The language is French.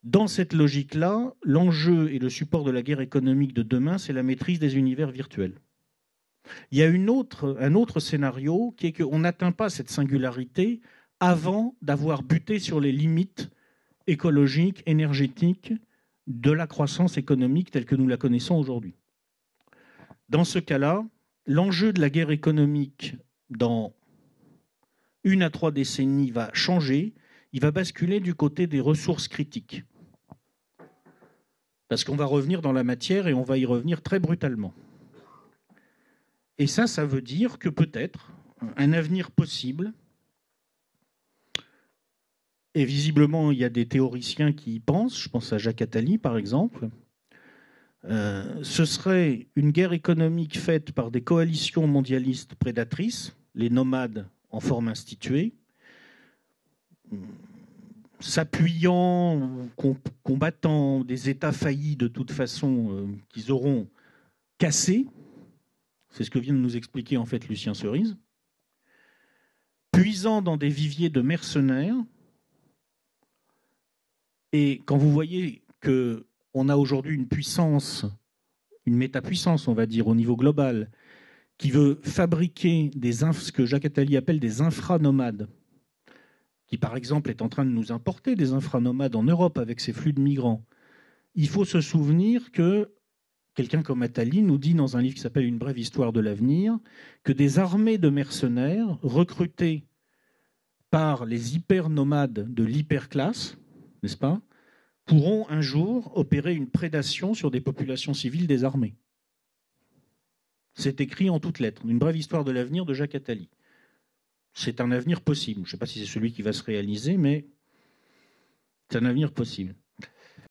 Dans cette logique-là, l'enjeu et le support de la guerre économique de demain, c'est la maîtrise des univers virtuels. Il y a un autre scénario qui est qu'on n'atteint pas cette singularité avant d'avoir buté sur les limites écologiques, énergétiques de la croissance économique telle que nous la connaissons aujourd'hui. Dans ce cas-là, l'enjeu de la guerre économique dans 1 à 3 décennies va changer, il va basculer du côté des ressources critiques. Parce qu'on va revenir dans la matière et on va y revenir très brutalement. Et ça veut dire que peut-être un avenir possible, et visiblement il y a des théoriciens qui y pensent, je pense à Jacques Attali par exemple, ce serait une guerre économique faite par des coalitions mondialistes prédatrices, les nomades en forme instituée, s'appuyant, combattant des États faillis de toute façon qu'ils auront cassés. C'est ce que vient de nous expliquer en fait Lucien Cerise. Puisant dans des viviers de mercenaires. Et quand vous voyez qu'on a aujourd'hui une puissance, une métapuissance, on va dire, au niveau global, qui veut fabriquer ce que Jacques Attali appelle des infranomades, qui par exemple est en train de nous importer des infranomades en Europe avec ces flux de migrants, il faut se souvenir que quelqu'un comme Attali nous dit dans un livre qui s'appelle Une brève histoire de l'avenir que des armées de mercenaires recrutées par les hyper-nomades de l'hyperclasse, n'est-ce pas, pourront un jour opérer une prédation sur des populations civiles désarmées. C'est écrit en toutes lettres. Une brève histoire de l'avenir de Jacques Attali. C'est un avenir possible. Je ne sais pas si c'est celui qui va se réaliser, mais c'est un avenir possible.